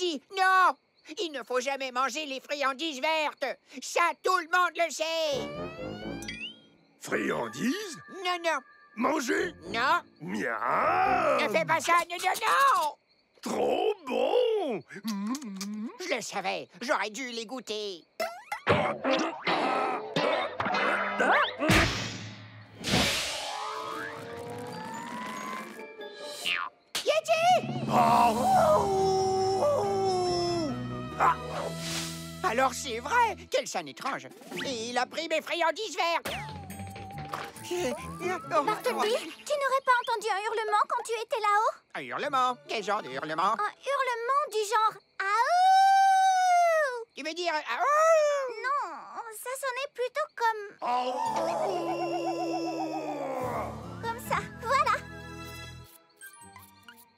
dit non. Il ne faut jamais manger les friandises vertes. Ça, tout le monde le sait. Friandises? Non, non. Manger? Non. Miam! Ne fais pas ça. Non, non, non. Trop bon! Je le savais. J'aurais dû les goûter. Yeti! Alors c'est vrai. Quelle scène étrange. Et il a pris mes friandises vertes. Bartleby, tu n'aurais pas entendu un hurlement quand tu étais là-haut? Un hurlement? Quel genre de hurlement? Un hurlement du genre « Aouh !» Tu veux dire... Non, ça sonnait plutôt comme ça, voilà.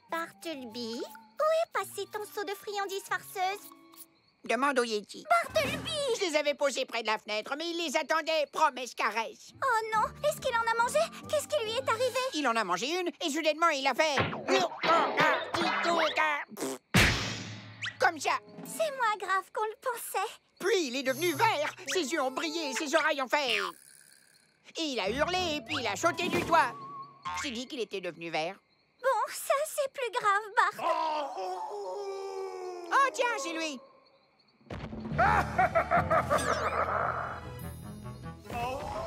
Bartleby, où est passé ton seau de friandises farceuses? Demande au Yeti. Bartleby! Je les avais posés près de la fenêtre, mais il les attendait. Promesse caresse. Oh non, est-ce qu'il en a mangé? Qu'est-ce qui lui est arrivé? Il en a mangé une et soudainement il a fait... Comme ça. C'est moins grave qu'on le pensait. Puis il est devenu vert. Ses yeux ont brillé, ses oreilles ont fait... Et il a hurlé et puis il a sauté du toit. Je t'ai dit qu'il était devenu vert. Bon, ça c'est plus grave, Bart. Oh tiens, c'est lui.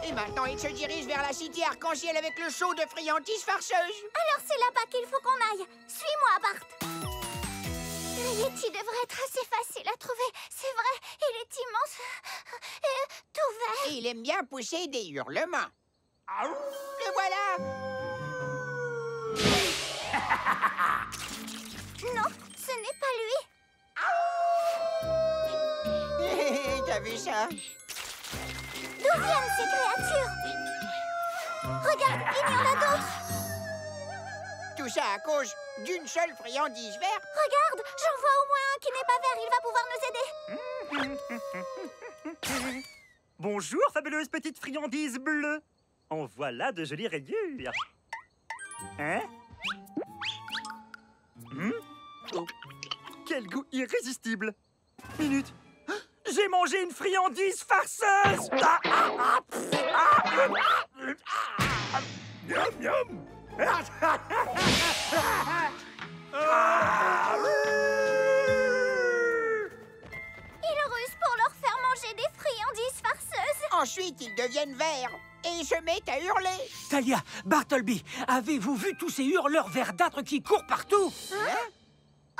Et maintenant, il se dirige vers la cité arc-en-ciel avec le seau de friandises farceuses. Alors c'est là-bas qu'il faut qu'on aille. Suis-moi, Bart. Le Yeti devrait être assez facile à trouver. C'est vrai, il est immense et tout vert. Et il aime bien pousser des hurlements. Le voilà. Non, ce n'est pas lui. T'as vu ça? D'où viennent ces créatures? Regarde, il y en a d'autres. Tout ça à cause d'une seule friandise verte. Regarde, j'en vois au moins un qui n'est pas vert. Il va pouvoir nous aider. Bonjour, fabuleuse petite friandise bleue. En voilà de jolies rayures. Hein? Oh. Quel goût irrésistible. Minute. J'ai mangé une friandise farceuse. Miam, miam! Il ruse pour leur faire manger des friandises farceuses. Ensuite, ils deviennent verts et se mettent à hurler. Talia, Bartleby, avez-vous vu tous ces hurleurs verdâtres qui courent partout?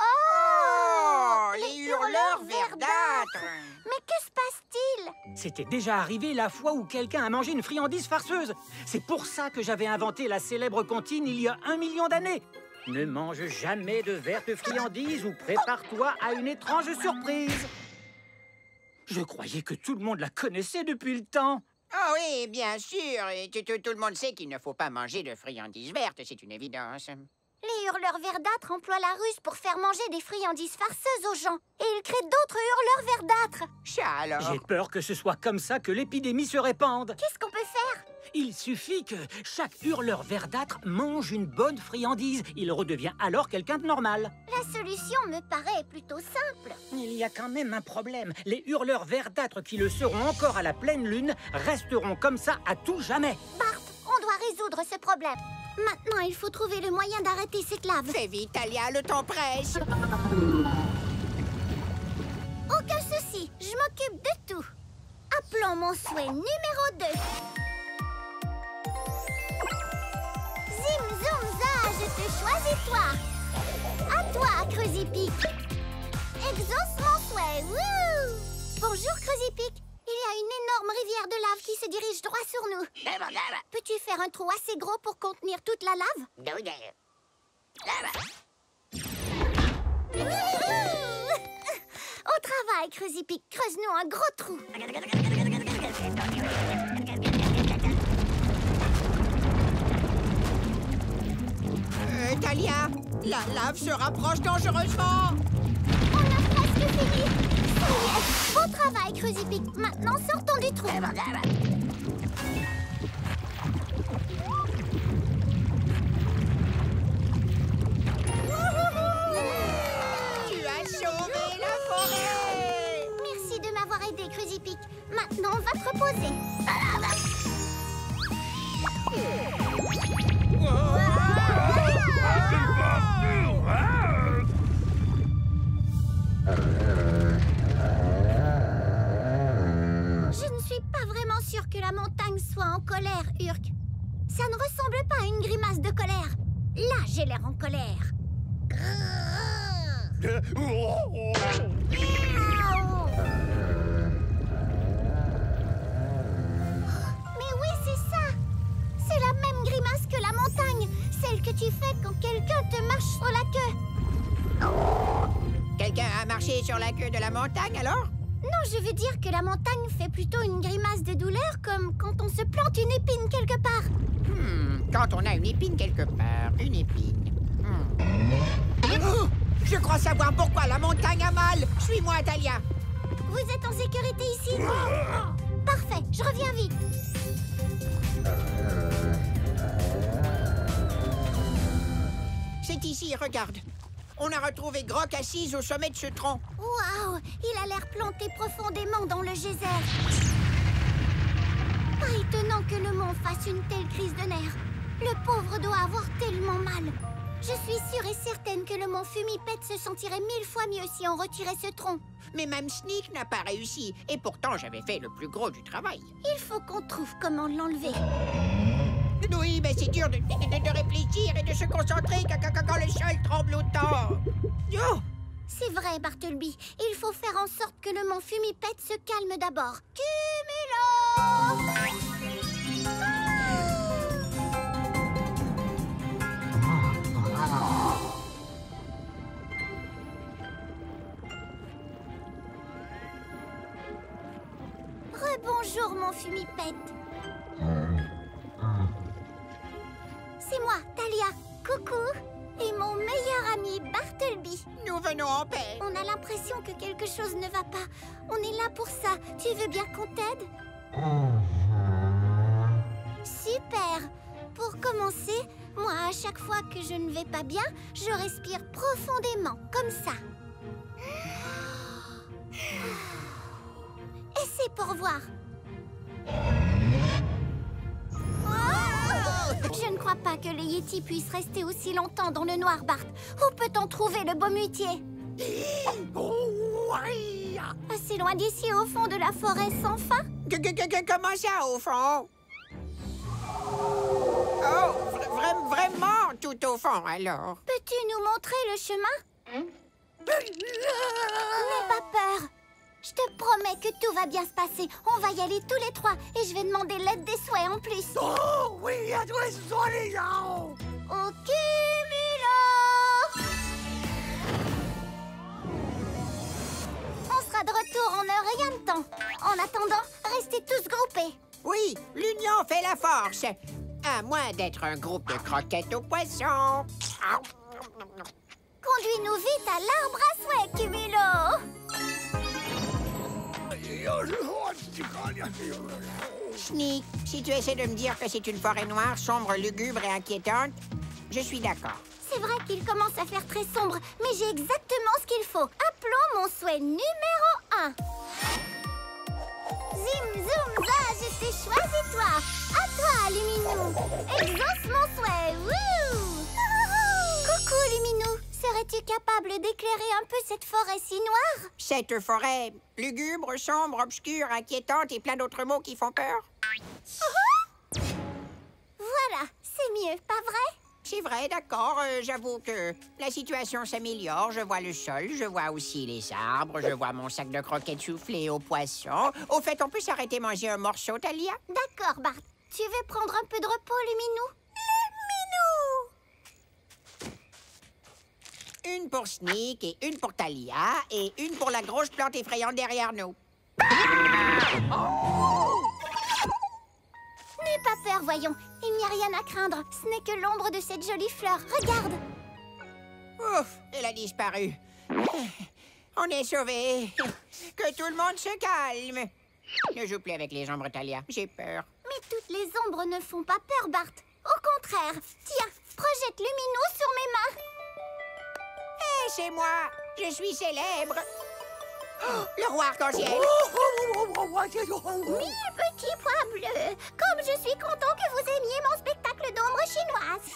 Oh, les hurleurs verdâtres. Mais que se passe-t-il? C'était déjà arrivé la fois où quelqu'un a mangé une friandise farceuse. C'est pour ça que j'avais inventé la célèbre comptine il y a 1 million d'années. Ne mange jamais de vertes friandises ou prépare-toi à une étrange surprise. Je croyais que tout le monde la connaissait depuis le temps. Ah oui, bien sûr. Et tout le monde sait qu'il ne faut pas manger de friandises vertes, c'est une évidence. Les hurleurs verdâtres emploient la ruse pour faire manger des friandises farceuses aux gens. Et ils créent d'autres hurleurs verdâtres. Ça alors? J'ai peur que ce soit comme ça que l'épidémie se répande. Qu'est-ce qu'on peut faire? Il suffit que chaque hurleur verdâtre mange une bonne friandise. Il redevient alors quelqu'un de normal. La solution me paraît plutôt simple. Il y a quand même un problème. Les hurleurs verdâtres qui le seront encore à la pleine lune resteront comme ça à tout jamais. Bart, on doit résoudre ce problème. Maintenant, il faut trouver le moyen d'arrêter cette lave. Fais vite, Talia, le temps presse. Aucun souci, je m'occupe de tout. Appelons mon souhait numéro 2. Zim, zoom, za, je te choisis toi. À toi, Creusy-Pic. Exauce mon souhait, wouh! Bonjour, Creusy-Pic. Il y a une énorme rivière de lave qui se dirige droit sur nous. Peux-tu faire un trou assez gros pour contenir toute la lave? Au travail, Creusy-Pic. Creuse-nous un gros trou. Talia, la lave se rapproche dangereusement. On a presque fini. Ça y est. Beau travail, Creusy-Pic. Maintenant, sortons du trou. Tu as sauvé te reposer. Je ne suis pas vraiment sûre que la montagne soit en colère, Urk. Ça ne ressemble pas à une grimace de colère. Là, j'ai l'air en colère. Mais oui, c'est ça. C'est la même grimace que la montagne. Celle que tu fais quand quelqu'un te marche sur la queue. Quelqu'un a marché sur la queue de la montagne, alors? Non, je veux dire que la montagne fait plutôt une grimace de douleur, comme quand on se plante une épine quelque part. Quand on a une épine quelque part, une épine. Oh, je crois savoir pourquoi la montagne a mal. Suis-moi, Talia. Vous êtes en sécurité ici? Parfait, je reviens vite. C'est ici, regarde. On a retrouvé Grock assise au sommet de ce tronc. Waouh, il a l'air planté profondément dans le geyser. Pas étonnant que le mont fasse une telle crise de nerfs. Le pauvre doit avoir tellement mal. Je suis sûre et certaine que le mont Fumipète se sentirait 1000 fois mieux si on retirait ce tronc. Mais même Sneak n'a pas réussi. Et pourtant, j'avais fait le plus gros du travail. Il faut qu'on trouve comment l'enlever. Oui, mais c'est dur de réfléchir et de se concentrer quand le sol tremble autant. Oh! C'est vrai, Bartleby. Il faut faire en sorte que le mont Fumipète se calme d'abord. Cumulo! Rebonjour, mon Fumipète. C'est moi, Talia. Coucou. Et mon meilleur ami, Bartleby. Nous venons en paix. On a l'impression que quelque chose ne va pas. On est là pour ça. Tu veux bien qu'on t'aide? Super. Pour commencer, moi, à chaque fois que je ne vais pas bien, je respire profondément, comme ça. Essaie pour voir. Je ne crois pas que les Yétis puissent rester aussi longtemps dans le noir, Bart. Où peut-on trouver le baume-mutier? Assez loin d'ici, au fond de la forêt sans fin? Comment ça, au fond? Oh, vraiment tout au fond, alors? Peux-tu nous montrer le chemin? N'aie pas peur. Je te promets que tout va bien se passer. On va y aller tous les trois et je vais demander l'aide des souhaits en plus. Oh, oui, à toi, Au cumulo! On sera de retour en un rien de temps. En attendant, restez tous groupés. Oui, l'union fait la force. À moins d'être un groupe de croquettes aux poissons. Conduis-nous vite à l'arbre à souhait, Cumulo! Sneak, si tu essaies de me dire que c'est une forêt noire, sombre, lugubre et inquiétante, je suis d'accord. C'est vrai qu'il commence à faire très sombre, mais j'ai exactement ce qu'il faut. Appelons mon souhait numéro 1. Zim, zoom, za, je t'ai choisi toi. À toi, Luminou. Exauce mon souhait. Wouh! Coucou, Luminou. Serais-tu capable d'éclairer un peu cette forêt si noire? Cette forêt lugubre, sombre, obscure, inquiétante et plein d'autres mots qui font peur. Voilà, c'est mieux, pas vrai? C'est vrai, d'accord. J'avoue que la situation s'améliore. Je vois le sol, je vois aussi les arbres, je vois mon sac de croquettes soufflé aux poissons. Au fait, on peut s'arrêter manger un morceau, Talia? D'accord, Bart. Tu veux prendre un peu de repos, Luminou? Luminou! Une pour Sneak et une pour Talia et une pour la grosse plante effrayante derrière nous. N'aie pas peur, voyons. Il n'y a rien à craindre. Ce n'est que l'ombre de cette jolie fleur. Regarde! Ouf, elle a disparu. On est sauvés. Que tout le monde se calme. Ne joue plus avec les ombres, Talia. J'ai peur. Mais toutes les ombres ne font pas peur, Bart. Au contraire. Tiens, projette Luminou sur mes mains. Hé, c'est moi. Je suis célèbre. Le roi arc-en-ciel. Mille petits pois bleus. Comme je suis content que vous aimiez mon spectacle d'ombre chinoise.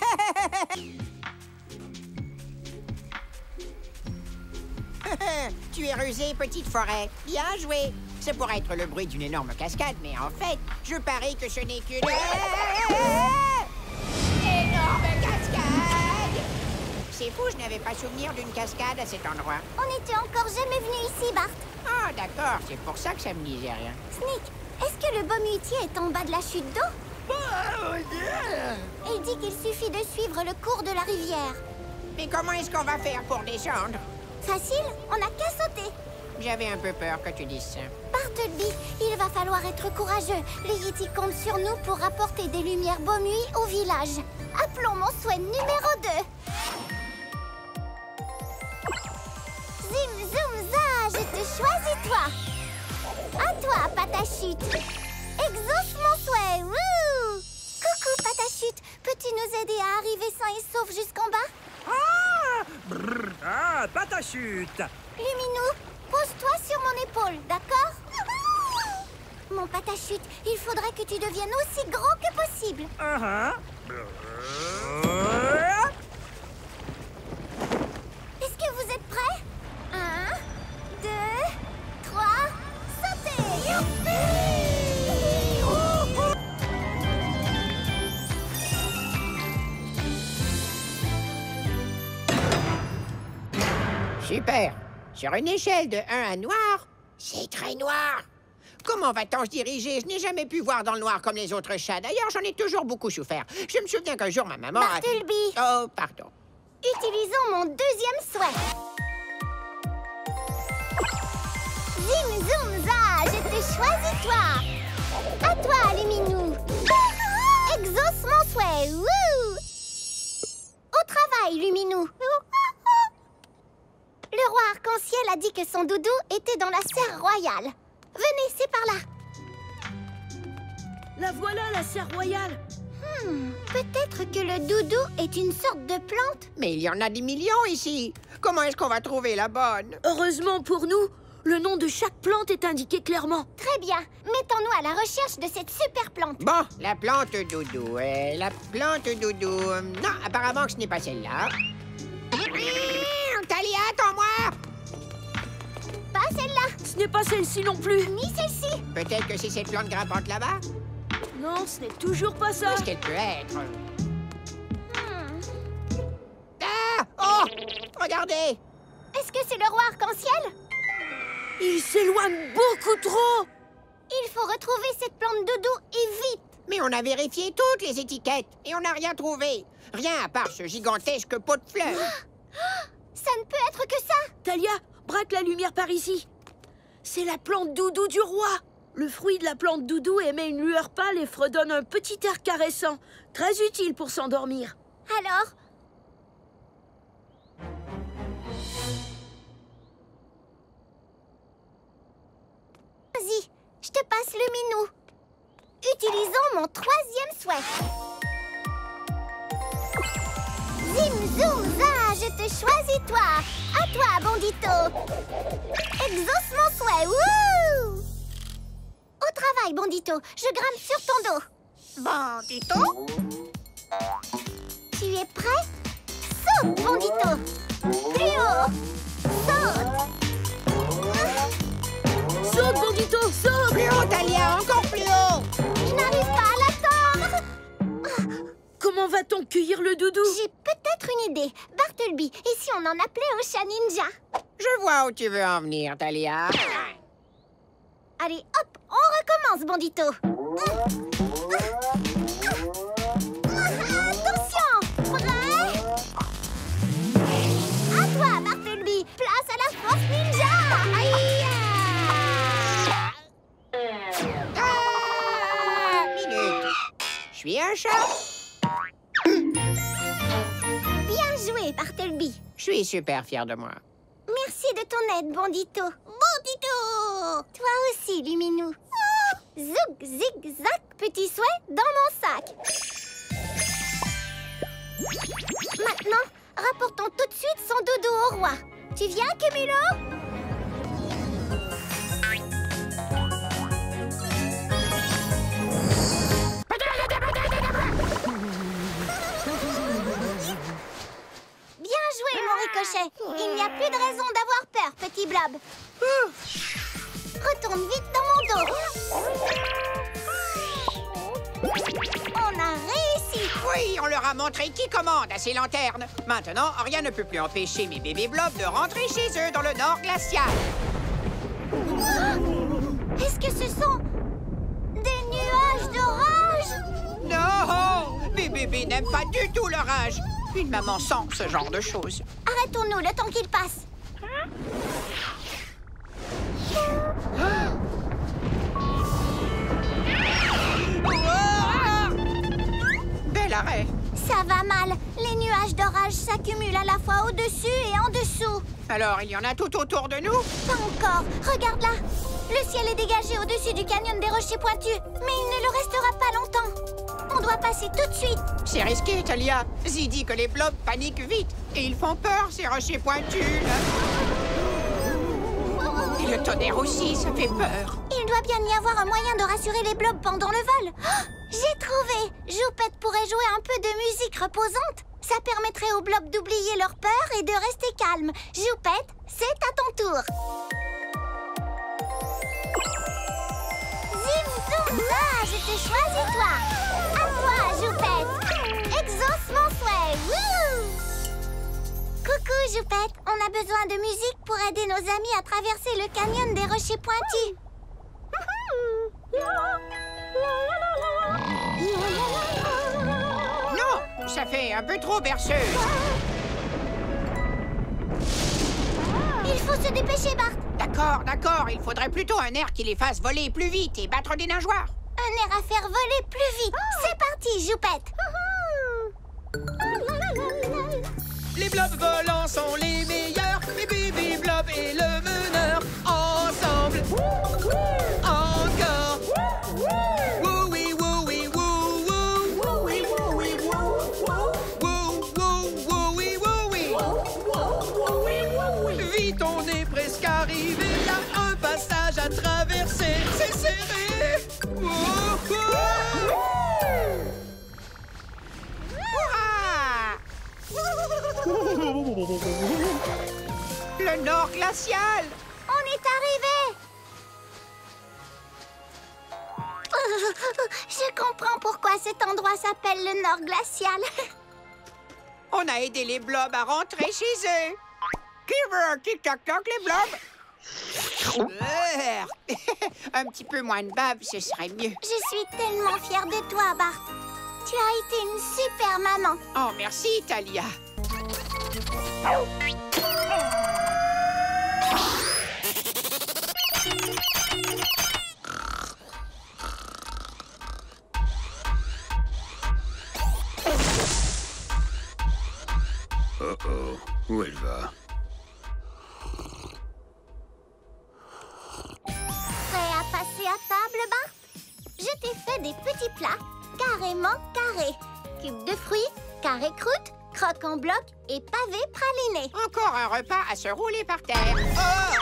Tu es rusée, petite forêt. Bien joué. Ça pourrait être le bruit d'une énorme cascade, mais en fait, je parie que ce n'est qu'une... énorme cascade! C'est fou, je n'avais pas souvenir d'une cascade à cet endroit. On n'était encore jamais venu ici, Bart. Ah, d'accord, c'est pour ça que ça me disait rien. Sneak, est-ce que le Baumutier est en bas de la chute d'eau? Il dit qu'il suffit de suivre le cours de la rivière. Mais comment est-ce qu'on va faire pour descendre? Facile, on n'a qu'à sauter. J'avais un peu peur que tu dises ça. Bartleby, il va falloir être courageux. Les Yetis comptent sur nous pour rapporter des lumières Baumui au village. Appelons mon souhait numéro 2. Zim, zoom, za, je te choisis, toi. À toi, Patachute. Exauce mon souhait, wouh! Coucou, Patachute. Peux-tu nous aider à arriver sains et saufs jusqu'en bas? Ah, Patachute! Luminou, pose-toi sur mon épaule, d'accord? Mon Patachute, il faudrait que tu deviennes aussi grand que possible. Est-ce que vous êtes prêts? 1, 2, 3, sautez! Super. Sur une échelle de 1 à noir, c'est très noir. Comment va-t-on se diriger? Je n'ai jamais pu voir dans le noir comme les autres chats. D'ailleurs, j'en ai toujours beaucoup souffert. Je me souviens qu'un jour, ma maman a... Bartleby! Oh, pardon. Utilisons mon deuxième souhait. Zim, zoom, za, je te choisis, toi. À toi, Luminou. Exauce mon souhait, wouh! Au travail, Luminou. Le roi arc-en-ciel a dit que son doudou était dans la serre royale. Venez, c'est par là. La voilà, la serre royale. Peut-être que le doudou est une sorte de plante. Mais il y en a des millions ici. Comment est-ce qu'on va trouver la bonne? Heureusement pour nous, le nom de chaque plante est indiqué clairement. Très bien. Mettons-nous à la recherche de cette super plante. Bon, la plante doudou. La plante doudou... non, apparemment que ce n'est pas celle-là. Talia, attends-moi! Pas celle-là, Ce n'est pas celle-ci non plus. ni celle-ci. Peut-être que c'est cette plante grimpante là-bas? Non, ce n'est toujours pas ça. Qu'est-ce qu'elle peut être? Ah! Oh! Regardez! Est-ce que c'est le roi arc-en-ciel? Il s'éloigne beaucoup trop. Il faut retrouver cette plante doudou et vite. Mais on a vérifié toutes les étiquettes et on n'a rien trouvé. Rien à part ce gigantesque pot de fleurs. Ça ne peut être que ça. Talia, braque la lumière par ici. C'est la plante doudou du roi. Le fruit de la plante doudou émet une lueur pâle et fredonne un petit air caressant. Très utile pour s'endormir. Alors? Vas-y, je te passe le minou. Utilisons mon troisième souhait. Zim, zoom, za, je te choisis, toi. À toi, Bandito. Exauce mon souhait, wouh! Au travail, Bandito. Je grimpe sur ton dos. Bandito? Tu es prêt? Saute, Bandito. Plus haut. Saute. Saute, Bandito, saute! Plus haut, Talia, encore plus haut! Je n'arrive pas à l'atteindre. Comment va-t-on cueillir le doudou? J'ai peut-être une idée. Bartleby, et si on en appelait au chat ninja? Je vois où tu veux en venir, Talia. Allez, hop, on recommence, Bandito. Attention, prêt? À toi, Bartleby. Place à la force ninja. Minute. Je suis un chat. Bien joué, Bartleby. Je suis super fier de moi. Merci de ton aide, Bandito. Bandito! Toi aussi, Luminou. Zouk, zig, zac, petit souhait dans mon sac. Maintenant, rapportons tout de suite son doudou au roi. Tu viens, Cumulo? plus de raison d'avoir peur, petit blob. Retourne vite dans mon dos. On a réussi. Oui, on leur a montré qui commande à ces lanternes. Maintenant, rien ne peut plus empêcher mes bébés blobs de rentrer chez eux dans le Nord glacial. Est-ce que ce sont des nuages d'orage? Non! Mes bébés n'aiment pas du tout l'orage. Une maman sent ce genre de choses. Arrêtons-nous le temps qu'il passe. Bel arrêt. Ça va mal. Les nuages d'orage s'accumulent à la fois au-dessus et en dessous. Alors, il y en a tout autour de nous? Pas encore. Regarde là. Le ciel est dégagé au-dessus du canyon des rochers pointus. Mais il ne le restera pas longtemps. On doit passer tout de suite. C'est risqué, Talia. Zee dit que les blobs paniquent vite. Et ils font peur, ces rochers pointus, là. Et le tonnerre aussi, ça fait peur. Il doit bien y avoir un moyen de rassurer les blobs pendant le vol. Oh, j'ai trouvé. Joupette pourrait jouer un peu de musique reposante. Ça permettrait aux blobs d'oublier leur peur et de rester calmes. Joupette, c'est à ton tour. Zim, zoom, là, je te choisis, toi. À toi, Joupette. Exauce mon souhait. Wouh! Coucou, Joupette. On a besoin de musique pour aider nos amis à traverser le canyon des rochers pointus. Non, ça fait un peu trop berceuse. Il faut se dépêcher, Bart. D'accord, d'accord. Il faudrait plutôt un air qui les fasse voler plus vite et battre des nageoires. Un air à faire voler plus vite. C'est parti, Joupette. Les blobs volants sont les meilleurs. Les bébés blobs et le meneur. Ensemble. Encore. Oui, oui, wou. Oui, oui, oui. Vite, on est presque arrivé. Il y a un passage à traverser. C'est serré. Le Nord glacial. On est arrivé. Je comprends pourquoi cet endroit s'appelle le Nord glacial. On a aidé les blobs à rentrer chez eux. Qui veut un tic-tac-toc, les blobs? Un petit peu moins de bave, ce serait mieux. Je suis tellement fière de toi, Bart. Tu as été une super maman. Oh, merci, Talia. Oh, où elle va? Prêt à passer à table, Bart? Je t'ai fait des petits plats carrément carrés. Cubes de fruits, carré croûte, croque en bloc et pavé praliné. Encore un repas à se rouler par terre.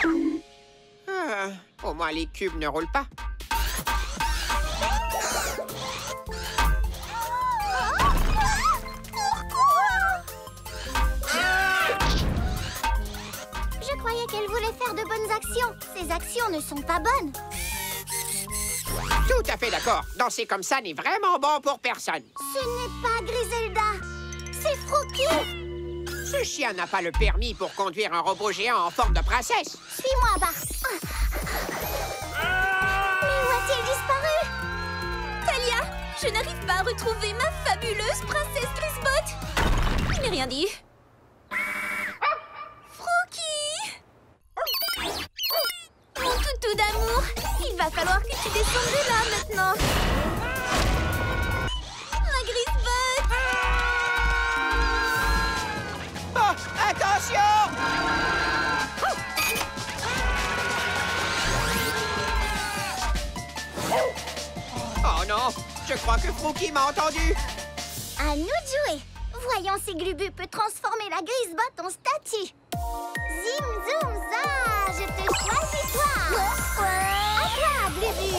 Oh! Au moins, les cubes ne roulent pas. Je croyais qu'elle voulait faire de bonnes actions. Ces actions ne sont pas bonnes. Tout à fait d'accord. Danser comme ça n'est vraiment bon pour personne. Ce n'est pas Griselda. C'est Frookie. Ce chien n'a pas le permis pour conduire un robot géant en forme de princesse. Suis-moi, Bart. Mais où a-t-il disparu? Talia, je n'arrive pas à retrouver ma fabuleuse princesse Grisbot. Je n'ai rien dit. Frookie! Mon toutou d'amour, il va falloir que tu descendes de là maintenant. Ma Grisbot! Oh, attention! Oh non, je crois que Frookie m'a entendu. À nous de jouer. Voyons si Glubu peut transformer la Grisbot en statue. Zim, zoom, za, je te choisis, toi. À toi, Glubu.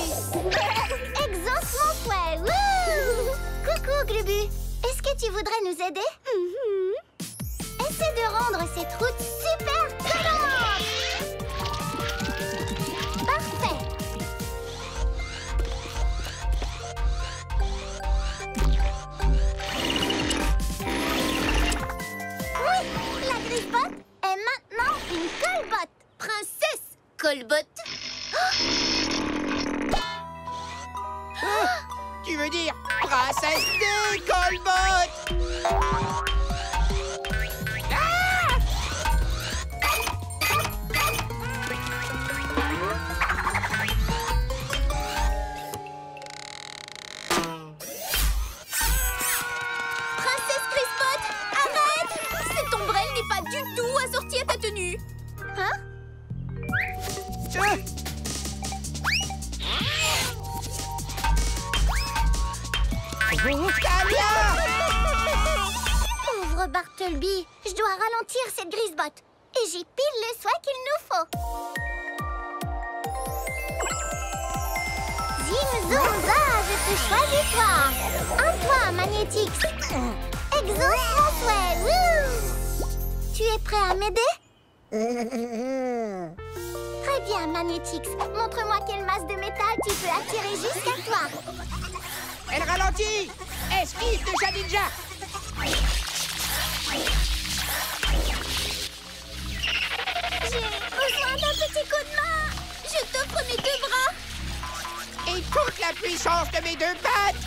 Exauce mon souhait. Wouh! Coucou, Glubu. Est-ce que tu voudrais nous aider? Essaie de te rendre cette route super collante. Parfait. Oui, la Grisebotte est maintenant une Colbotte. Princesse Colbotte. Tu veux dire princesse des Colbottes? Princesse Grisebotte, arrête! Cette ombrelle n'est pas du tout assortie à ta tenue. Hein? Pauvre Bartleby, je dois ralentir cette Grisebotte. Et j'ai pile le soin qu'il nous faut. Zim zoom za, je te choisis toi. À toi, Magnétix. Exauce mon souhait. Wouh! Tu es prêt à m'aider? Très bien, Magnétix. Montre-moi quelle masse de métal tu peux attirer jusqu'à toi. Elle ralentit. Esquive de Shadinja. J'ai besoin d'un petit coup de main. Je t'offre mes 2 bras. Et toute la puissance de mes 2 pattes.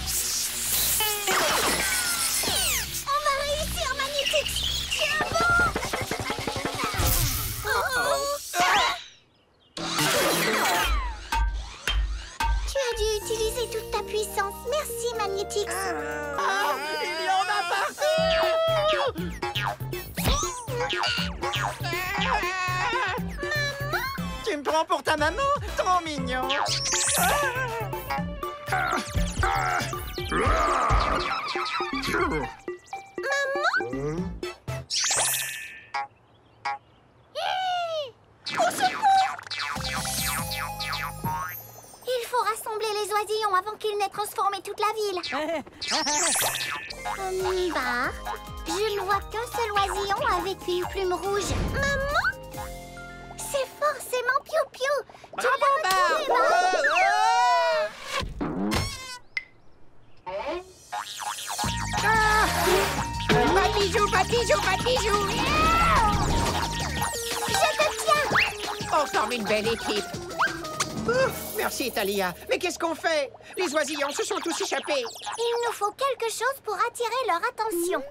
On va réussir, Magnétix. Tiens bon. Tu as dû utiliser toute ta puissance. Merci, Magnétix. Il y en a partout. Tu me prends pour ta maman? Trop mignon. Au secours! Il faut rassembler les oisillons avant qu'ils n'aient transformé toute la ville. Bah, je ne vois qu'un seul oisillon avec une plume rouge. Maman? C'est forcément Piou Piou. Tu peux le trouver, Pas de bijoux, pas de bijoux, pas de bijoux. Je te tiens. On forme une belle équipe. Ouf, merci, Thalia. Mais qu'est-ce qu'on fait? Les oisillons se sont tous échappés. Il nous faut quelque chose pour attirer leur attention.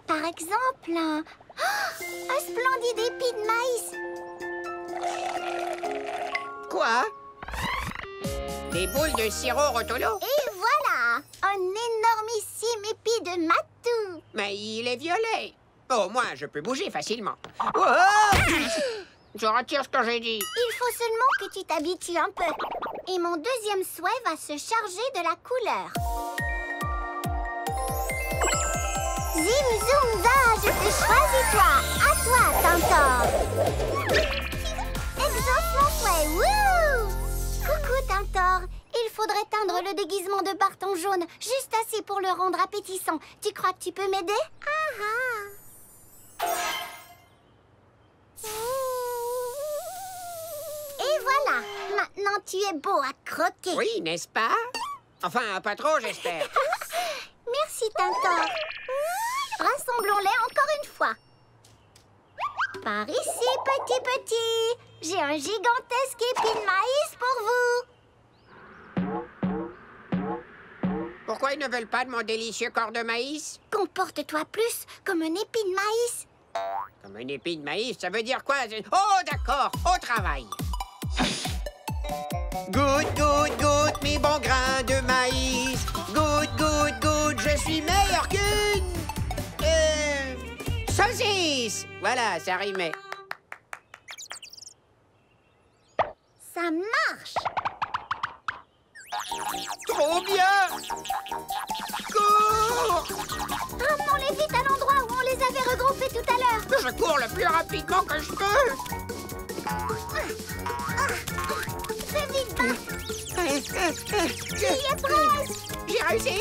Par exemple, un splendide épi de maïs. Quoi? Des boules de sirop Rotolo? Et voilà, un énormissime épi de matou. Mais il est violet. Au moins, je peux bouger facilement. Oh! Je retire ce que j'ai dit. Il faut seulement que tu t'habitues un peu. Et mon deuxième souhait va se charger de la couleur. Zim zoom za, je te choisis toi. À toi, Tintor. Exauce mon souhait. Wouh! Coucou, Tintor. Il faudrait teindre le déguisement de Barton jaune, juste assez pour le rendre appétissant. Tu crois que tu peux m'aider? Et voilà. Maintenant, tu es beau à croquer. Oui, n'est-ce pas? Enfin, pas trop, j'espère. Merci, Tintor. Rassemblons-les encore une fois. Par ici, petit. J'ai un gigantesque épi de maïs pour vous. Pourquoi ils ne veulent pas de mon délicieux corps de maïs? Comporte-toi plus comme un épi de maïs. Comme un épi de maïs, ça veut dire quoi? Oh, d'accord, au travail. Goutte, goutte, goutte, mes bons grains de maïs. Goutte, goutte, goutte, je suis meilleur qu'une... saucisse. Voilà, ça rimait. Ça marche. Trop bien. Cours. Ramenons-les vite à l'endroit où on les avait regroupés tout à l'heure. Je cours le plus rapidement que je peux. Fais vite, Bart. Tu y es presque. J'ai réussi.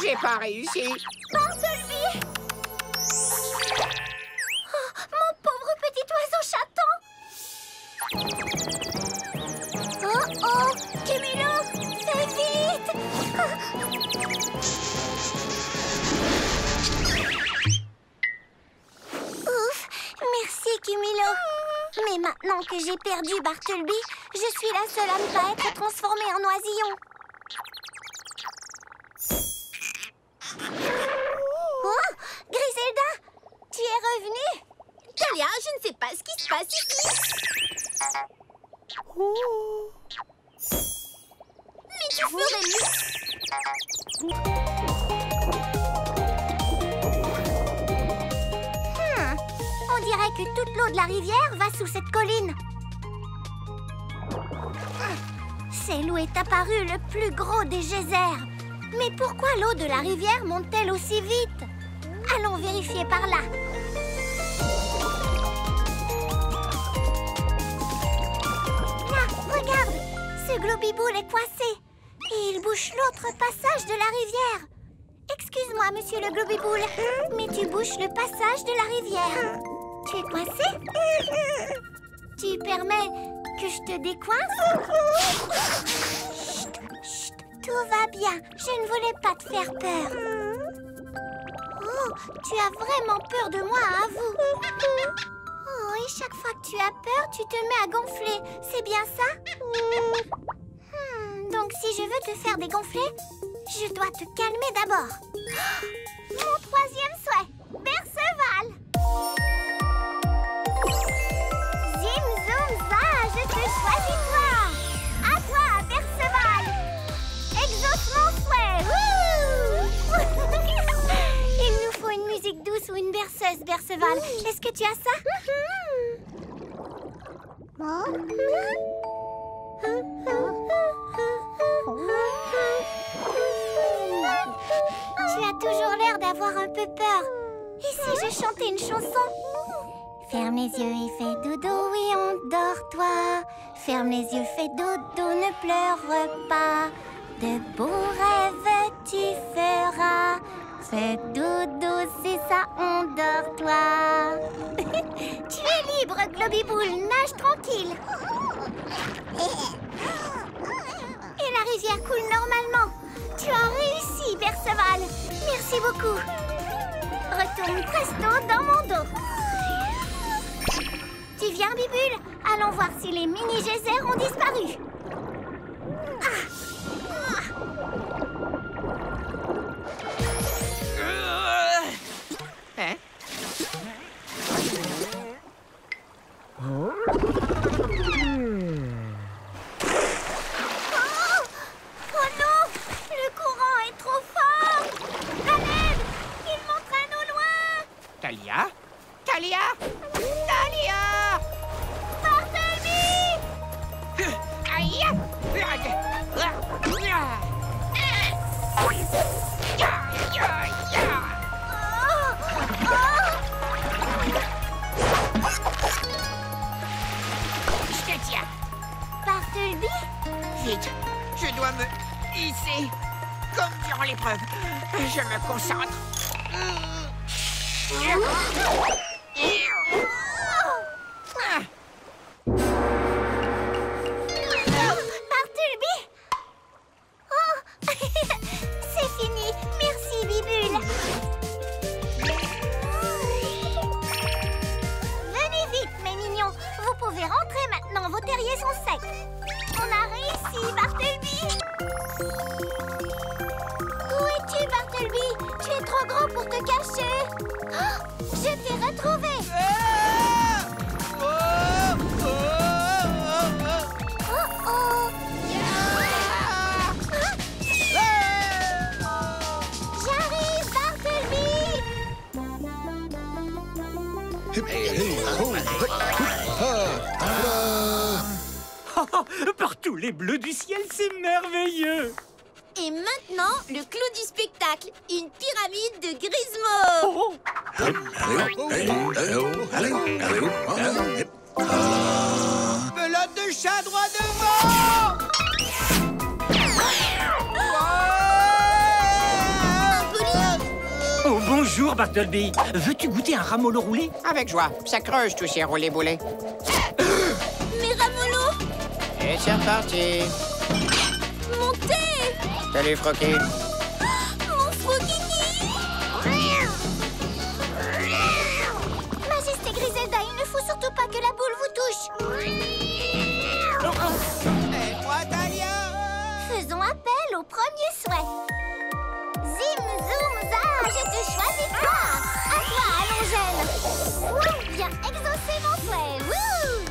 J'ai pas réussi. Bartleby. Oh oh, Cumulo, fais vite! Ouf, merci Cumulo. Mais maintenant que j'ai perdu Bartleby, je suis la seule à ne pas être transformée en oisillon. Oh, Griselda, tu es revenue? Talia, je ne sais pas ce qui se passe ici. Mais tu ferais mieux. On dirait que toute l'eau de la rivière va sous cette colline. C'est l'eau est apparu le plus gros des geysers. Mais pourquoi l'eau de la rivière monte-t-elle aussi vite? Allons vérifier par là. Là, regarde, ce globiboule est coincé. Et il bouche l'autre passage de la rivière. Excuse-moi, monsieur le globiboule, mais tu bouches le passage de la rivière. Tu es coincé? Tu permets que je te décoince? Chut, chut, tout va bien. Je ne voulais pas te faire peur. Oh, tu as vraiment peur de moi, avoue. Oh, et chaque fois que tu as peur, tu te mets à gonfler. C'est bien ça? Donc si je veux te faire dégonfler, je dois te calmer d'abord. Mon troisième souhait, Perceval. Zim, zoom, za, je te choisis toi. À toi, Perceval. Exauce mon souhait. Wouh! Il nous faut une musique douce ou une berceuse, Perceval. Est-ce que tu as ça? Tu as toujours l'air d'avoir un peu peur. Et si je chantais une chanson? Ferme les yeux et fais dodo, oui, endors-toi. Ferme les yeux, fais dodo, ne pleure pas. De beaux rêves tu feras. Fais dodo, c'est ça, endors-toi. Tu es libre, Globiboule, nage tranquille. Et la rivière coule normalement. Tu as réussi, Perceval. Merci beaucoup. Retourne presto dans mon dos. Tu viens, Bibule? Allons voir si les mini-geysers ont disparu. Hein? Oh non! Le courant est trop fort! À l'aide! Il m'entraîne au loin! Talia? Talia? Talia! Bartleby! Aïe! Je te tiens. Bartleby? Vite, je dois me hisser. Comme durant l'épreuve. Je me concentre. Bartleby? Oh! C'est fini. Merci, Bibule. Venez vite, mes mignons. Vous pouvez rentrer maintenant. Vos terriers sont secs. On a réussi, Bartleby. Où es-tu, Bartleby? Tu es trop grand pour te cacher. Oh, je t'ai retrouvé. Oh oh. J'arrive, Bartleby. Par tous les bleus du ciel, c'est merveilleux. Et maintenant, le clou du spectacle, une pyramide de Grismo. Pelote de chat droit devant! Oh, bonjour, Bartleby. Veux-tu goûter un ramollo roulé? Avec joie, ça creuse tous ces roulés-boulets. Mais Ramolo Et c'est reparti. Montez! Salut, Frocky. Mon Frokiki! Majesté Griselda, il ne faut surtout pas que la boule vous touche. Aide-moi, Talia. Faisons appel au premier souhait. Zim, zoom, za, je te choisis toi. À toi, Allongène. Viens exaucer mon souhait. Wouh!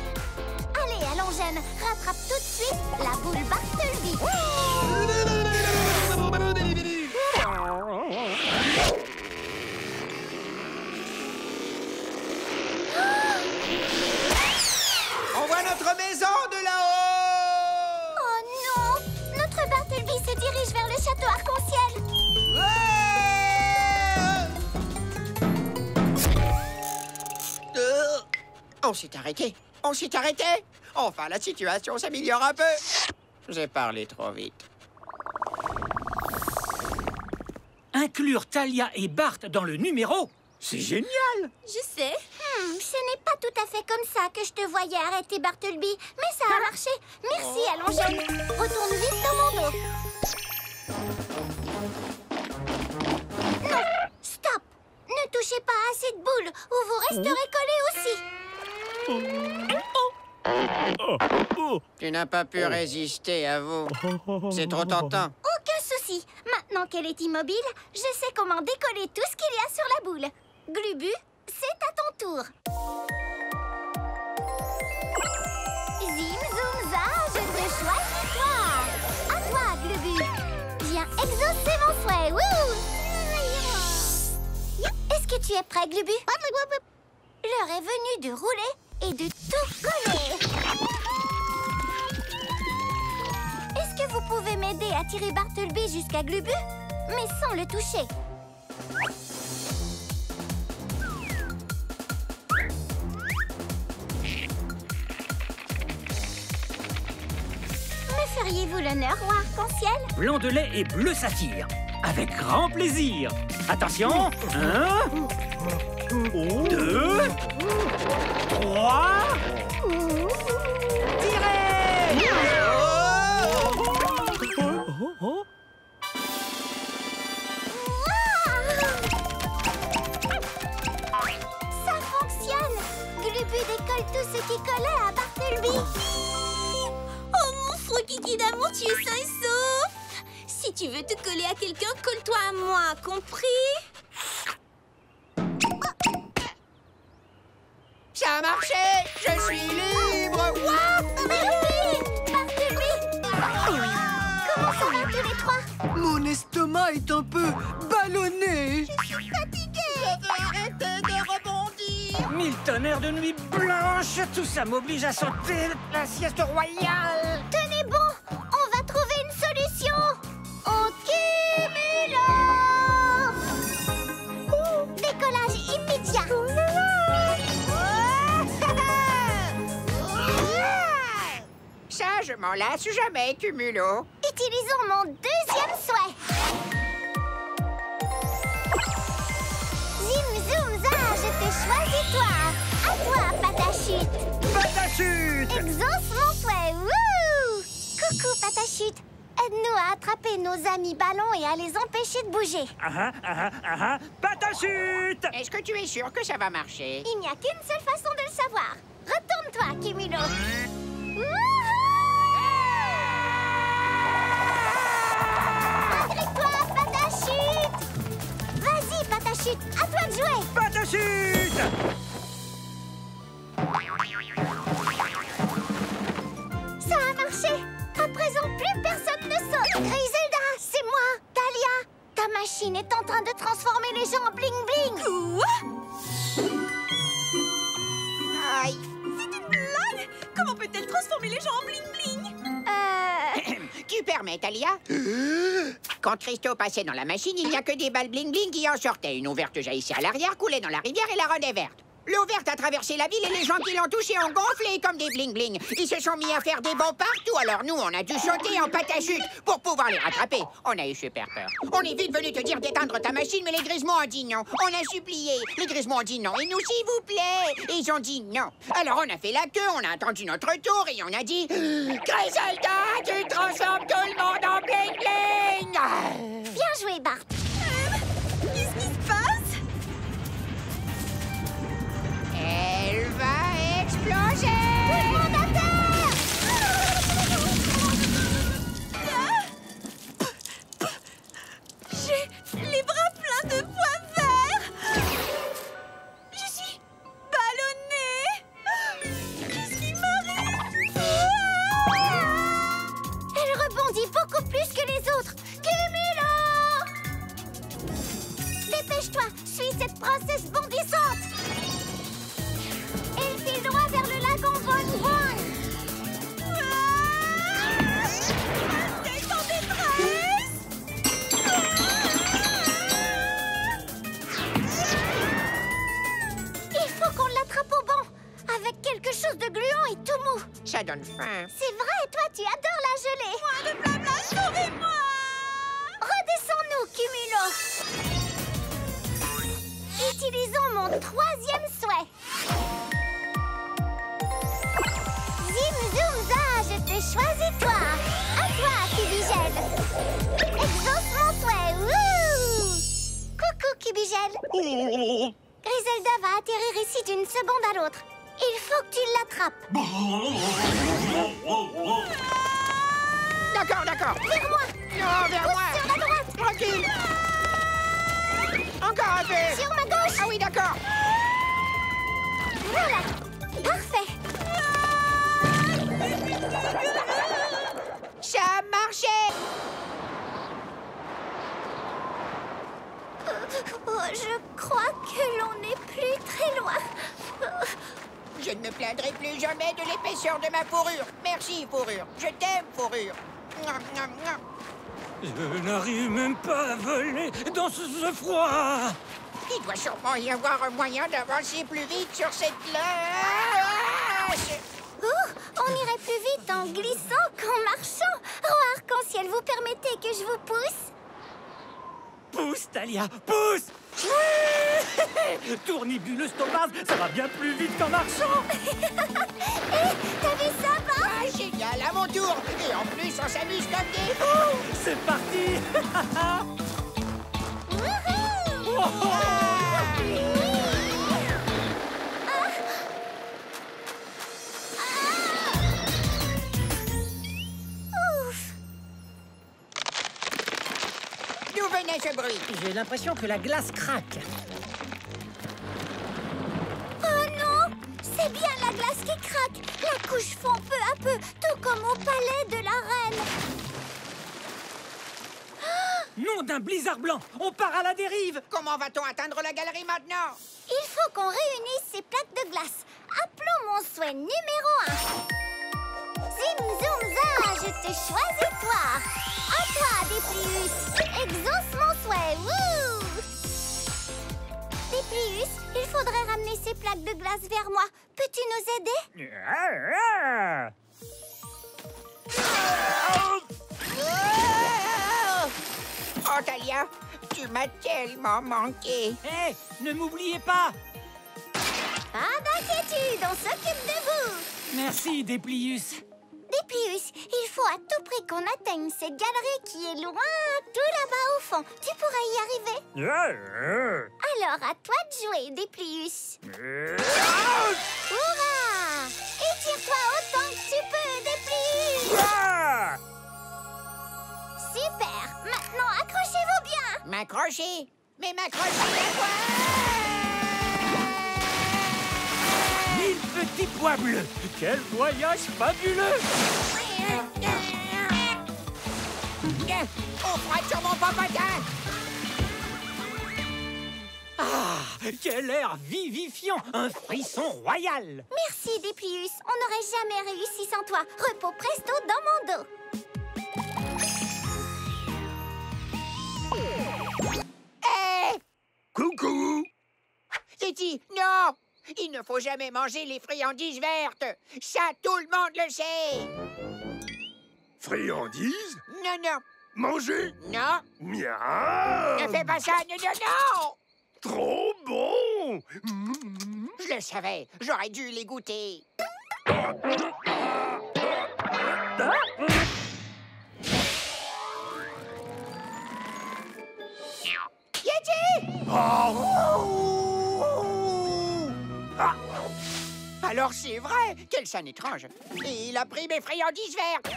Allez, Allongène, rattrape tout de suite la boule Bartleby. On voit notre maison de là-haut. Oh non! Notre Bartleby se dirige vers le château arc-en-ciel. On s'est arrêté. On s'est arrêté. Enfin, la situation s'améliore un peu. J'ai parlé trop vite. Inclure Talia et Bart dans le numéro, c'est génial! Je sais. Ce n'est pas tout à fait comme ça que je te voyais arrêter Bartleby, mais ça a marché. Merci, Allongène. Retourne vite dans mon dos. Non, stop! Ne touchez pas à cette boule ou vous resterez collés aussi. Tu n'as pas pu résister à vous. C'est trop tentant. Aucun souci. Maintenant qu'elle est immobile, je sais comment décoller tout ce qu'il y a sur la boule. Glubu, c'est à ton tour. Zim, zoom, za, je te choisis toi. À toi, Glubu. Viens exaucer mon souhait. Wouh! Est-ce que tu es prêt, Glubu? L'heure est venue de rouler et de tout coller. Est-ce que vous pouvez m'aider à tirer Bartleby jusqu'à Glubu, mais sans le toucher? Me feriez-vous l'honneur, roi arc-en-ciel? Blanc de lait et bleu saphir. Avec grand plaisir. Attention, 1, 2, 3. Tirez! Ça fonctionne! Glubu décolle tout ce qui collait à Bartleby. Oh, mon Frokiki d'amour, tu es sain et sauf! Si tu veux te coller à quelqu'un, colle-toi à moi, compris? Ça a marché. Je suis libre. Bartleby! Comment ça va tous les trois? Mon estomac est un peu ballonné. Arrêtez de rebondir. 1000 tonnerres de nuit blanche, tout ça m'oblige à sauter la sieste royale. Tenez bon, on va trouver une solution. Au cumulo! Décollage immédiat. Ça, je m'en lasse jamais, Cumulo. Utilisons mon deuxième souhait. Zim, zoom, za, je te choisis toi. À toi, Patachute. Patachute! Exauce mon souhait. Wouh! Coucou, Patachute. Aide-nous à attraper nos amis ballons et à les empêcher de bouger. Patachute! Est-ce que tu es sûr que ça va marcher? Il n'y a qu'une seule façon de le savoir. Retourne-toi, Cumulo. Agrée-toi, Patachute. Vas-y, Patachute, à toi de jouer. Patachute! Ça a marché. À présent, plus personne ne saute. Griselda, c'est moi, Talia. Ta machine est en train de transformer les gens en bling-bling. Quoi? Aïe. C'est une blague? Comment peut-elle transformer les gens en bling-bling? Tu permets, Talia? Quand Christo passait dans la machine, il n'y a que des balles bling-bling qui en sortaient. Une ouverte jaillissait à l'arrière, coulait dans la rivière et la renait verte. L'eau verte a traversé la ville et les gens qui l'ont touché ont gonflé comme des bling-bling. Ils se sont mis à faire des bonds partout, alors nous, on a dû sauter en pâte à chute pour pouvoir les rattraper. On a eu super peur. On est vite venu te dire d'éteindre ta machine, mais les Grisemons ont dit non. On a supplié. Les Grisemons ont dit non. Et nous, s'il vous plaît. Et ils ont dit non. Alors on a fait la queue, on a attendu notre tour et on a dit... Griselda, tu transformes tout le monde en bling-bling! Bien joué, Bart. Qu'est-ce qui se passe? Elle va exploser! Tout le monde à terre! J'ai les bras pleins de pois verts. Je suis ballonnée. Qu'est-ce qui m'arrive? Elle rebondit beaucoup plus que les autres. Cumulo! Dépêche-toi, suis cette princesse bondissante. Elle file droit vers le lagon Von Von. C'est en détresse. Il faut qu'on l'attrape au banc, avec quelque chose de gluant et tout mou. Ça donne faim. C'est vrai, toi, tu adores la gelée. Moins de blabla, sauvez-moi. Redescends-nous, Cumulo. Utilisons mon troisième souhait. Zim, zoom, za, je te choisis, toi. À toi, Cubigel. Exauce mon souhait. Wouh! Coucou, Cubigel. Griselda va atterrir ici d'une seconde à l'autre. Il faut que tu l'attrapes. D'accord, d'accord. Vers moi. Non, vers moi. Sur la droite. Tranquille. Encore un peu. Sur ma gauche. Ah oui, d'accord. Voilà. Parfait. Ça a marché. Oh, je crois que l'on n'est plus très loin. Je ne me plaindrai plus jamais de l'épaisseur de ma fourrure. Merci, fourrure. Je t'aime, fourrure. Mouah, mouah, mouah. Je n'arrive même pas à voler dans ce froid. Il doit sûrement y avoir un moyen d'avancer plus vite sur cette glace. Oh, on irait plus vite en glissant qu'en marchant. Oh, arc-en-ciel, vous permettez que je vous pousse? Pousse, Talia, pousse. Oui. Tournibuleuse Topaz, ça va bien plus vite qu'en marchant. T'as vu ça, Bart? Ah, génial, à mon tour. Et en plus, on s'amuse comme des fous. C'est parti. Wouhou! Oh. Ouf! D'où venait ce bruit? J'ai l'impression que la glace craque. Oh non! C'est bien la glace qui craque. La couche fond peu à peu, tout comme au palais de la reine. Nom d'un blizzard blanc, on part à la dérive. Comment va-t-on atteindre la galerie maintenant? Il faut qu'on réunisse ces plaques de glace. Appelons mon souhait numéro 1. Zim, zoom, za, je te choisis, toi. À toi, Déplius. Exauce mon souhait. Wouh! Déplius, il faudrait ramener ces plaques de glace vers moi. Peux-tu nous aider? Oh, Talia, tu m'as tellement manqué. Hé, ne m'oubliez pas. Pas d'inquiétude, on s'occupe de vous. Merci, Déplius. Déplius, il faut à tout prix qu'on atteigne cette galerie qui est loin, tout là-bas au fond. Tu pourras y arriver? Alors, à toi de jouer, Déplius. Hurrah! Étire-toi autant que tu peux, Déplius. Super! Maintenant, accrochez-vous bien! M'accrocher? Mais m'accrocher à quoi? 1000 petits pois bleus. Quel voyage fabuleux. On frotte sur mon popotin! Ah, quel air vivifiant. Un frisson royal. Merci, Déplius. On n'aurait jamais réussi sans toi. Repos presto dans mon dos. Hé! Coucou. Titi, non! Il ne faut jamais manger les friandises vertes. Ça, tout le monde le sait. Friandises? Non, non, Manger? non. Miam! Ne fais pas ça, non, non, non. Trop bon! Je le savais, j'aurais dû les goûter. Yeti! Alors c'est vrai, quelle scène étrange. Et il a pris mes friandises vertes.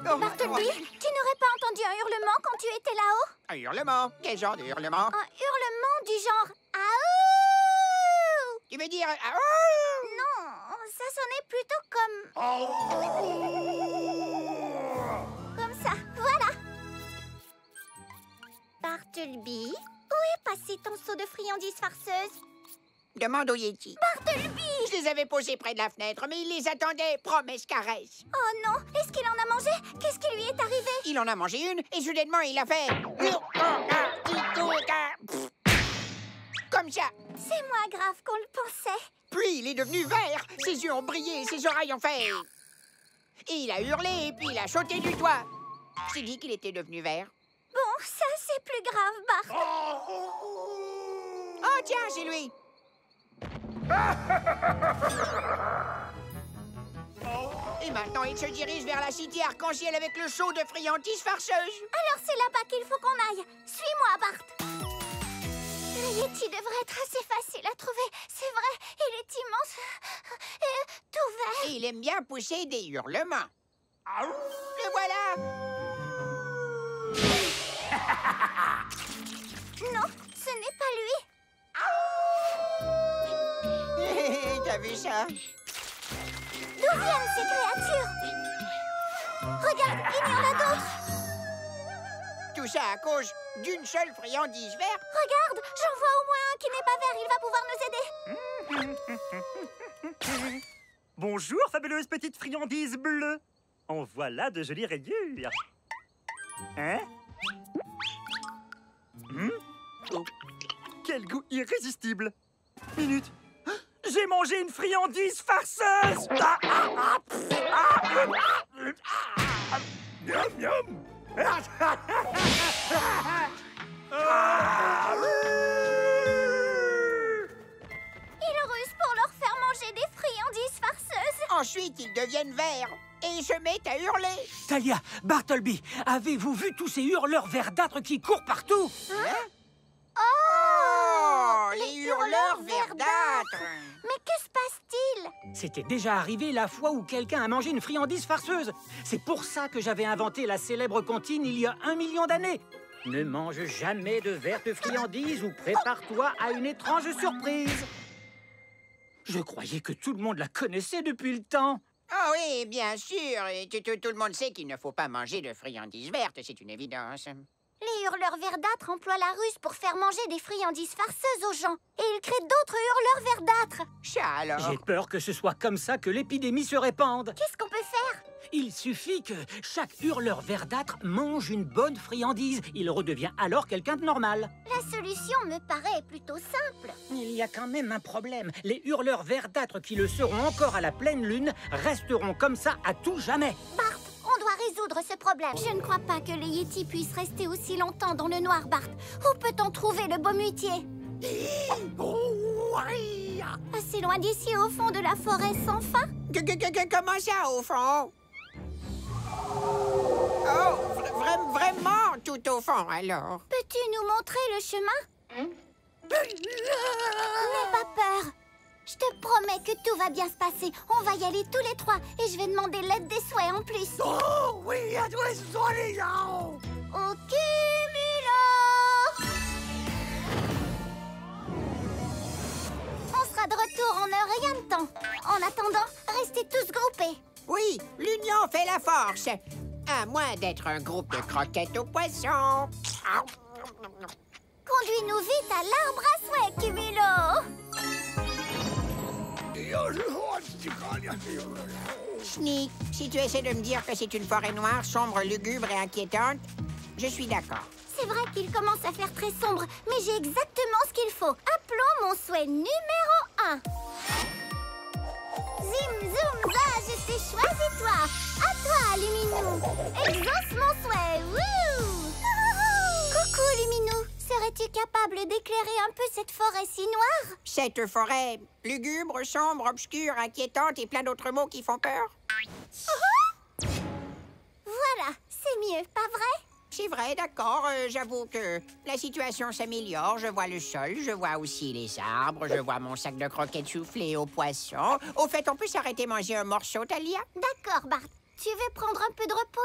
Bartleby, tu n'aurais pas entendu un hurlement quand tu étais là-haut? Un hurlement? Quel genre de hurlement? Un hurlement du genre « Aouh !» Tu veux dire... Non, ça sonnait plutôt comme ça, voilà. Bartleby, où est passé ton seau de friandises farceuses? Demande au Yeti. Bartleby! Je les avais posés près de la fenêtre, mais il les attendait. Promesse caresse. Oh non, est-ce qu'il en a mangé? Qu'est-ce qui lui est arrivé? Il en a mangé une et soudainement il a fait... Comme ça. C'est moins grave qu'on le pensait. Puis il est devenu vert. Ses yeux ont brillé, ses oreilles ont fait... Et il a hurlé et puis il a sauté du toit. Je t'ai dit qu'il était devenu vert. Bon, ça c'est plus grave, Bart. Oh tiens, c'est lui. Et maintenant, il se dirige vers la cité arc-en-ciel avec le seau de friandises farceuses. Alors c'est là-bas qu'il faut qu'on aille. Suis-moi, Bart. Le Yeti devrait être assez facile à trouver. C'est vrai, il est immense et tout vert. Et il aime bien pousser des hurlements. Le voilà. Non, ce n'est pas lui. T'as vu ça? D'où viennent ces créatures? Regarde, il y en a d'autres. Tout ça à cause d'une seule friandise verte. Regarde, j'en vois au moins un qui n'est pas vert. Il va pouvoir nous aider. Bonjour, fabuleuse petite friandise bleue. En voilà de jolies rayures. Hein? Oh. Quel goût irrésistible. Minute. J'ai mangé une friandise farceuse. Miam, miam! Il ruse pour leur faire manger des friandises farceuses. Ensuite, ils deviennent verts et ils se mettent à hurler. Talia, Bartleby, avez-vous vu tous ces hurleurs verdâtres qui courent partout? Oh, les hurleurs verdâtres. Mais que se passe-t-il? C'était déjà arrivé la fois où quelqu'un a mangé une friandise farceuse. C'est pour ça que j'avais inventé la célèbre comptine il y a 1 million d'années. Ne mange jamais de vertes friandises ou prépare-toi à une étrange surprise. Je croyais que tout le monde la connaissait depuis le temps. Ah oui, bien sûr. Et tout le monde sait qu'il ne faut pas manger de friandises vertes, c'est une évidence. Les hurleurs verdâtres emploient la ruse pour faire manger des friandises farceuses aux gens. Et ils créent d'autres hurleurs verdâtres. Ça alors? J'ai peur que ce soit comme ça que l'épidémie se répande. Qu'est-ce qu'on peut faire? Il suffit que chaque hurleur verdâtre mange une bonne friandise. Il redevient alors quelqu'un de normal. La solution me paraît plutôt simple. Il y a quand même un problème. Les hurleurs verdâtres qui le seront encore à la pleine lune resteront comme ça à tout jamais. Bart, on doit résoudre ce problème. Je ne crois pas que les Yétis puissent rester aussi longtemps dans le noir, Bart. Où peut-on trouver le baume-hutier? Assez loin d'ici, au fond de la forêt sans fin? Comment ça, au fond? Oh, vraiment tout au fond, alors? Peux-tu nous montrer le chemin? N'aie pas peur. Je te promets que tout va bien se passer. On va y aller tous les trois et je vais demander l'aide des souhaits en plus. Oh, oui, à toi, Au cumulo! On sera de retour en un rien de temps. En attendant, restez tous groupés. Oui, l'union fait la force. À moins d'être un groupe de croquettes aux poissons. Conduis-nous vite à l'arbre à souhait, Cumulo! Sneak, si tu essaies de me dire que c'est une forêt noire, sombre, lugubre et inquiétante, je suis d'accord. C'est vrai qu'il commence à faire très sombre, mais j'ai exactement ce qu'il faut. À Appelons mon souhait numéro 1. Zim, zoom, za, je t'ai choisi toi. À toi, Luminou. Exauce mon souhait. Wouh! Coucou, Luminou. Serais-tu capable d'éclairer un peu cette forêt si noire? Cette forêt lugubre, sombre, obscure, inquiétante et plein d'autres mots qui font peur. Voilà, c'est mieux, pas vrai? C'est vrai, d'accord. J'avoue que la situation s'améliore. Je vois le sol, je vois aussi les arbres, je vois mon sac de croquettes soufflé aux poissons. Au fait, on peut s'arrêter manger un morceau, Talia? D'accord, Bart. Tu veux prendre un peu de repos,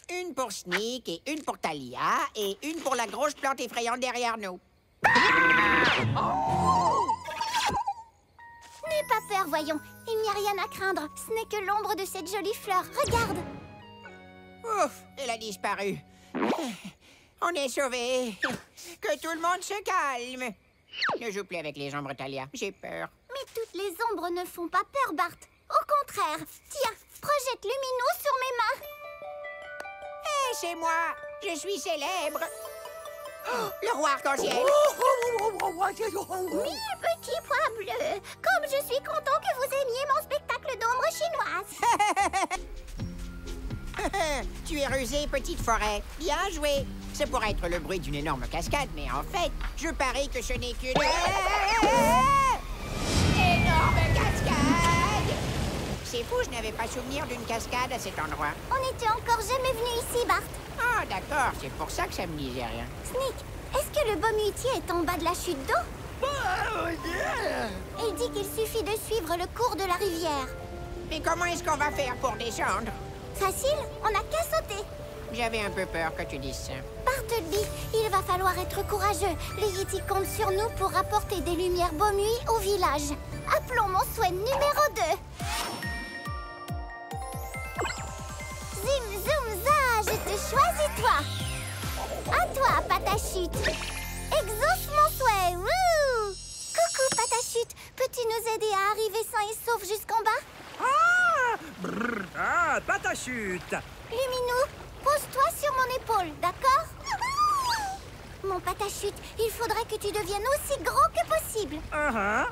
Luminou? Une pour Sneak et une pour Talia et une pour la grosse plante effrayante derrière nous. N'aie pas peur, voyons. Il n'y a rien à craindre. Ce n'est que l'ombre de cette jolie fleur. Regarde. Ouf, elle a disparu. On est sauvés. Que tout le monde se calme. Ne joue plus avec les ombres, Talia. J'ai peur. Mais toutes les ombres ne font pas peur, Bart. Au contraire. Tiens, projette Luminou sur mes mains. Hé, c'est moi. Je suis célèbre. Oh, le roi arc-en-ciel. Mes petits pois bleus. Comme je suis content que vous aimiez mon spectacle d'ombre chinoise. Tu es rusée, petite forêt. Bien joué. Ça pourrait être le bruit d'une énorme cascade, mais en fait, je parie que ce n'est qu'une... énorme cascade! C'est fou, je n'avais pas souvenir d'une cascade à cet endroit. On n'était encore jamais venu ici, Bart. Ah, d'accord, c'est pour ça que ça me disait rien. Sneak, est-ce que le Bomuitier est en bas de la chute d'eau? Il dit qu'il suffit de suivre le cours de la rivière. Mais comment est-ce qu'on va faire pour descendre? Facile, on n'a qu'à sauter. J'avais un peu peur que tu dises ça. Bartleby, il va falloir être courageux. Les Yetis comptent sur nous pour apporter des lumières Bomui au village. Appelons mon souhait numéro 2. Zim, zoom, za, je te choisis toi. À toi, Patachute. Exauce mon souhait, wouh! Coucou, Patachute. Peux-tu nous aider à arriver sains et saufs jusqu'en bas? Ah! Brrr, ah, Patachute! Luminou, pose-toi sur mon épaule, d'accord? Mon Patachute, il faudrait que tu deviennes aussi grand que possible. Ah, ah.